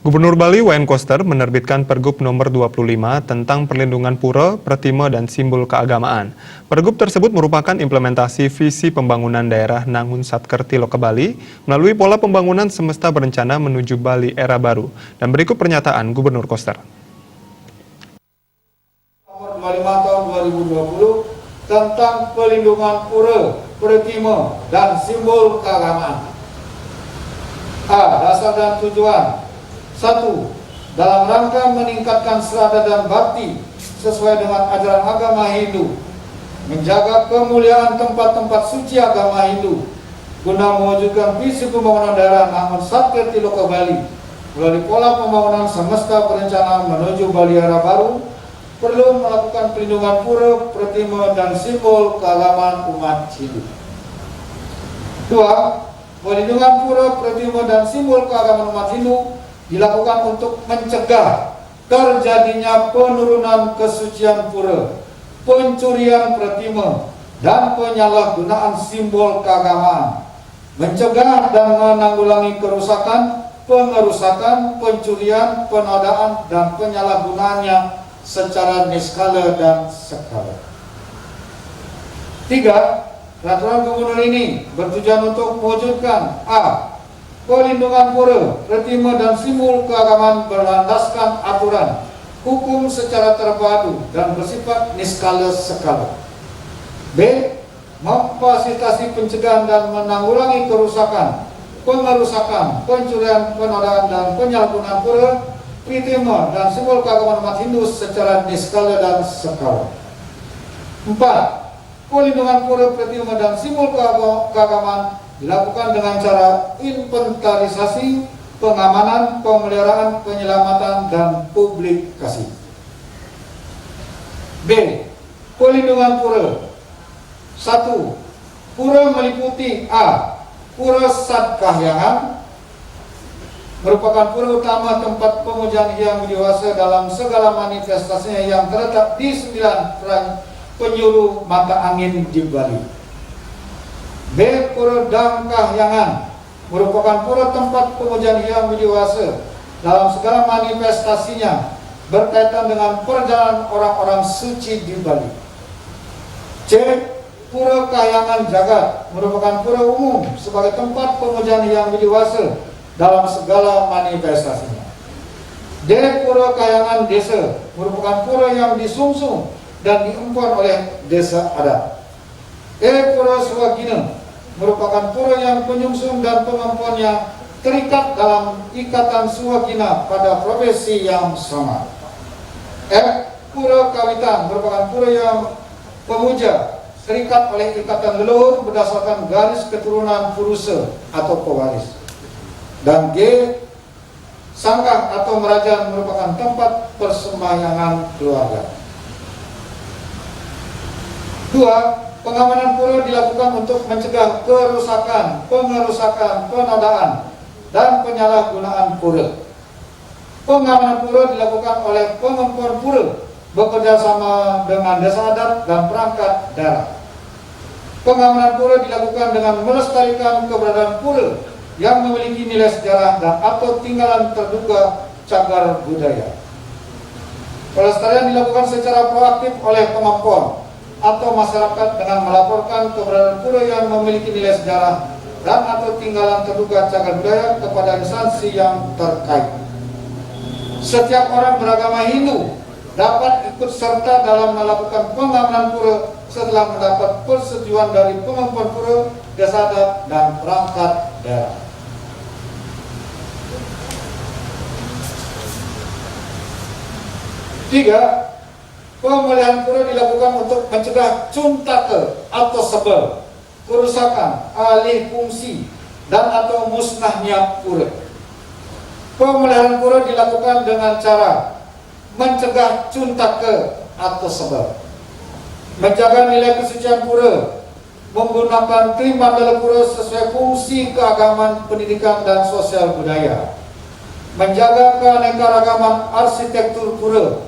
Gubernur Bali Wayan Koster menerbitkan Pergub nomor 25 tentang perlindungan pura, pratima, dan simbol keagamaan. Pergub tersebut merupakan implementasi visi pembangunan daerah Nangun Satkerti Loka Bali melalui pola pembangunan semesta berencana menuju Bali era baru. Dan berikut pernyataan Gubernur Koster. Nomor 25 tahun 2020 tentang perlindungan pura, pratima, dan simbol keagamaan. A. Dasar dan tujuan. 1. Dalam rangka meningkatkan serada dan bakti sesuai dengan ajaran agama Hindu, menjaga kemuliaan tempat-tempat suci agama Hindu, guna mewujudkan visi pembangunan daerah Nangun Satkerti Loka Bali melalui pola pembangunan semesta berencana menuju Bali era baru, perlu melakukan perlindungan pura, pratima, dan simbol keagamaan umat Hindu. 2. Perlindungan pura, pratima, dan simbol keagamaan umat Hindu dilakukan untuk mencegah terjadinya penurunan kesucian pura, pencurian pratima, dan penyalahgunaan simbol keagamaan, mencegah dan menanggulangi kerusakan, pengerusakan, pencurian, penodaan, dan penyalahgunaannya secara niskala dan skala. 3. Peraturan Gubernur ini bertujuan untuk mewujudkan A. Perlindungan pura, pratima, dan simbol keagamaan berlandaskan aturan hukum secara terpadu dan bersifat niskala skala. B. Memfasilitasi pencegahan dan menanggulangi kerusakan, pengerusakan, pencurian, penodaan, dan penyalahgunaan pura, pratima, dan simbol keagamaan umat Hindu secara niskala dan skala. 4. Perlindungan pura, pratima, dan simbol keagamaan dilakukan dengan cara inventarisasi, pengamanan, pemeliharaan, penyelamatan, dan publikasi. B. Perlindungan pura. 1. Pura meliputi A. Pura Satkahyangan, merupakan pura utama tempat pemujaan Hyang Widiwasa dalam segala manifestasinya yang terletak di 9 penjuru mata angin di Bali. B. Pura Dangkahyangan, merupakan pura tempat pemujaan Hyang Widiwasa dalam segala manifestasinya berkaitan dengan perjalanan orang-orang suci di Bali. C. Pura Kahyangan Jagat, merupakan pura umum sebagai tempat pemujaan Hyang Widiwasa dalam segala manifestasinya. D. Pura Kahyangan Desa, merupakan pura yang disungsung dan diempon oleh desa adat. E. Pura Swagina, merupakan pura yang penyungsung dan pengemponnya terikat dalam ikatan swagina pada profesi yang sama. F. Pura Kawitan, merupakan pura yang pemuja terikat oleh ikatan leluhur berdasarkan garis keturunan purusa atau pewaris. Dan G. Sangkah atau Merajan, merupakan tempat persembahyangan keluarga. 2. Pengamanan pura dilakukan untuk mencegah kerusakan, pengerusakan, penodaan, dan penyalahgunaan pura. Pengamanan pura dilakukan oleh pengempon pura bekerja sama dengan desa adat dan perangkat daerah. Pengamanan pura dilakukan dengan melestarikan keberadaan pura yang memiliki nilai sejarah dan atau tinggalan terduga cagar budaya. Pelestarian dilakukan secara proaktif oleh pengempon atau masyarakat dengan melaporkan keberadaan pura yang memiliki nilai sejarah dan atau tinggalan terduga cagar budaya kepada instansi yang terkait. Setiap orang beragama Hindu dapat ikut serta dalam melakukan pengamanan pura setelah mendapat persetujuan dari pengempon pura, desa adat, dan perangkat daerah. Tiga, pemeliharaan pura dilakukan untuk mencegah cuntake atau sebel, kerusakan, alih fungsi, dan atau musnahnya pura. Pemeliharaan pura dilakukan dengan cara mencegah cuntake atau sebel, menjaga nilai kesucian pura, menggunakan klimat pura sesuai fungsi keagamaan, pendidikan, dan sosial budaya, menjaga keanekaragaman arsitektur pura,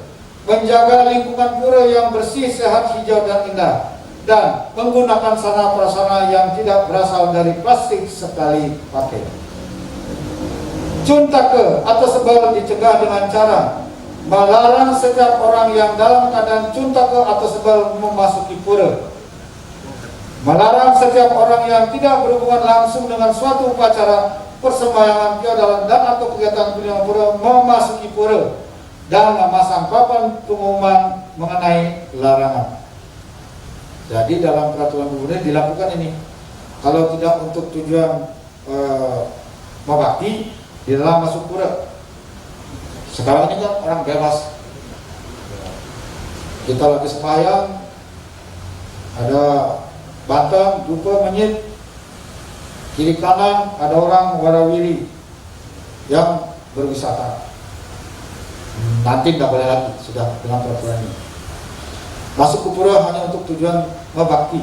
menjaga lingkungan pura yang bersih, sehat, hijau, dan indah, dan menggunakan sarana prasarana yang tidak berasal dari plastik sekali pakai. Cuntake atau sebal dicegah dengan cara melarang setiap orang yang dalam keadaan cuntake atau sebal memasuki pura. Melarang setiap orang yang tidak berhubungan langsung dengan suatu upacara, persembayangan, keadalan dan atau kegiatan kunjungan pura memasuki pura dan memasang papan pengumuman mengenai larangan. Jadi dalam peraturan gubernur dilakukan ini. Kalau tidak untuk tujuan membakti, dilarang masuk pura. Sekarang ini kan orang bebas. Kita lagi sembahyang, ada batang, dupa, menyit, kiri kanan ada orang warawiri yang berwisata. Nanti tidak boleh lagi, sudah dengan peraturan ini. Masuk ke pura hanya untuk tujuan membakti.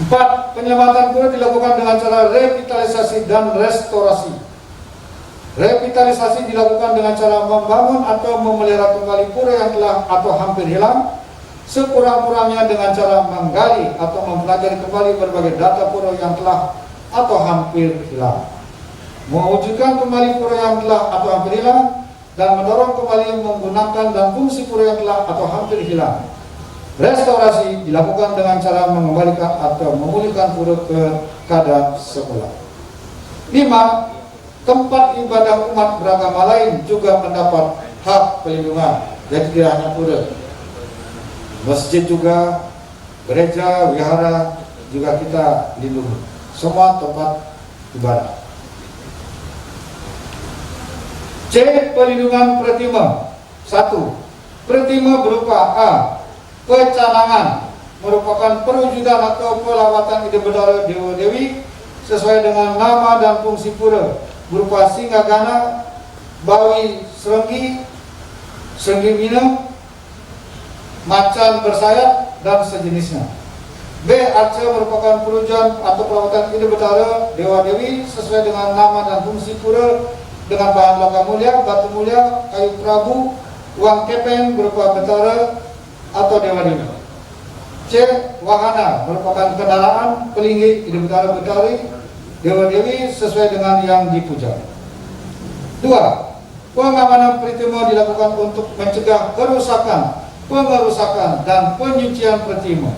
4. Penyelamatan pura dilakukan dengan cara revitalisasi dan restorasi. Revitalisasi dilakukan dengan cara membangun atau memelihara kembali pura yang telah atau hampir hilang, sekurang-kurangnya dengan cara menggali atau mempelajari kembali berbagai data pura yang telah atau hampir hilang, mewujudkan kembali pura yang telah atau hampir hilang, dan mendorong kembali menggunakan dan fungsi pura yang telah atau hampir hilang. Restorasi dilakukan dengan cara mengembalikan atau memulihkan pura ke keadaan semula. 5. Tempat ibadah umat beragama lain juga mendapat hak pelindungan. Jadi tidak hanya pura, masjid juga, gereja, wihara juga kita lindungi. Semua tempat ibadah. C. Pelindungan pretima. 1. Pretima berupa A. Pecanangan, merupakan perwujudan atau pelawatan ide bedara dewa dewi sesuai dengan nama dan fungsi pura, berupa singgagana, bawi serenggi, serenggi mina, macan bersayap dan sejenisnya. B. Arca merupakan perwujudan atau pelawatan ide bedara dewa dewi sesuai dengan nama dan fungsi pura dengan bahan logam mulia, batu mulia, kayu prabu, uang kepeng berupa betara atau dewa dewi. C. Wahana merupakan kendaraan, pelinggi, ide betara betari, dewa dewi sesuai dengan yang dipuja. 2. Pengamanan pretima dilakukan untuk mencegah kerusakan, pengerusakan, dan penyucian pretima.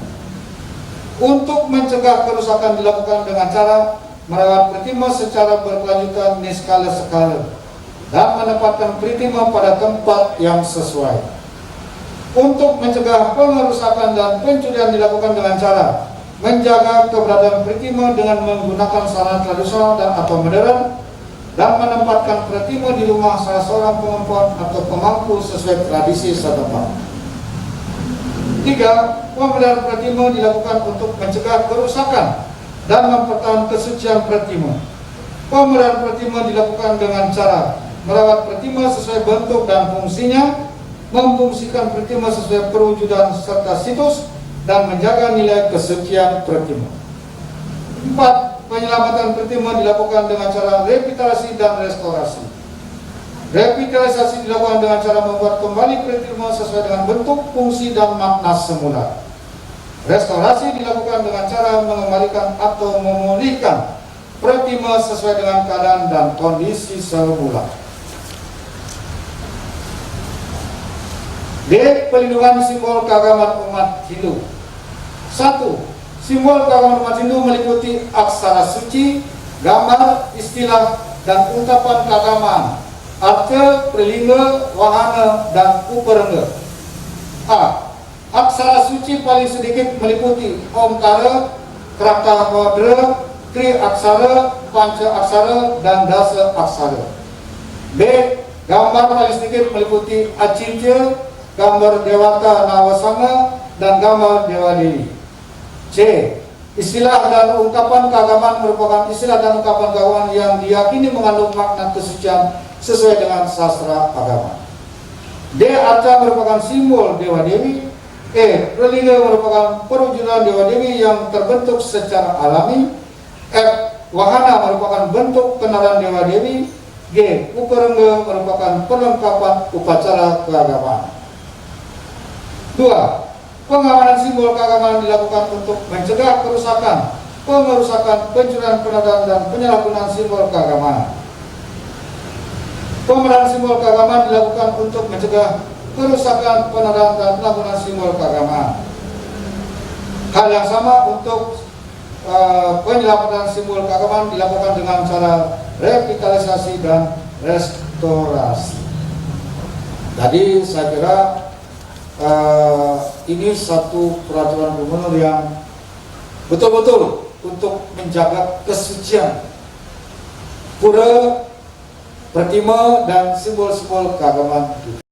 Untuk mencegah kerusakan dilakukan dengan cara merawat pretima secara berkelanjutan skala-skala dan menempatkan pretima pada tempat yang sesuai. Untuk mencegah pengerusakan dan pencurian dilakukan dengan cara menjaga keberadaan pretima dengan menggunakan sarana tradisional dan atau modern, dan menempatkan pretima di rumah salah seorang pengempot atau pemangku sesuai tradisi setempat. 3. Pemeliharaan pretima dilakukan untuk mencegah kerusakan dan mempertahankan kesucian pretima. Pemeliharaan pretima dilakukan dengan cara merawat pretima sesuai bentuk dan fungsinya, memfungsikan pretima sesuai perwujudan serta situs, dan menjaga nilai kesucian pretima. 4. Penyelamatan pretima dilakukan dengan cara revitalisasi dan restorasi. Revitalisasi dilakukan dengan cara membuat kembali pretima sesuai dengan bentuk, fungsi, dan makna semula. Restorasi dilakukan dengan cara mengembalikan atau memulihkan pretima sesuai dengan keadaan dan kondisi semula. D. Pelindungan simbol keagamaan umat Hindu. 1. Simbol keagamaan umat Hindu meliputi aksara suci, gambar, istilah, dan ungkapan keagamaan, arca, prelingga, wahana, dan uperengga. A. Aksara suci paling sedikit meliputi Omkara, Kratahodra, Tri Aksara, Panca Aksara, dan Dasa Aksara. B. Gambar paling sedikit meliputi Acintya, gambar Dewata Nawasanga, dan gambar Dewa Dewi. C. Istilah dan ungkapan keagamaan merupakan istilah dan ungkapan keagamaan yang diyakini mengandung makna kesucian sesuai dengan sastra agama. D. Arca merupakan simbol Dewa Dewi. E. Prelingga merupakan perwujudan Dewa Dewi yang terbentuk secara alami. F. Wahana merupakan bentuk kenalan Dewa Dewi. G. Uperengga merupakan perlengkapan upacara keagamaan. 2. Pengamanan simbol keagamaan dilakukan untuk mencegah kerusakan, pengerusakan, pencurian, penodaan, dan penyalahgunaan simbol keagamaan. Pemerahan simbol keagamaan dilakukan untuk mencegah kerusakan, penodaan, dan penyalahgunaan simbol keagamaan. Hal yang sama untuk penyelamatan simbol keagamaan dilakukan dengan cara revitalisasi dan restorasi. Jadi saya kira ini satu peraturan gubernur yang betul-betul untuk menjaga kesucian pura, pertima, dan simbol-simbol keagamaan kita.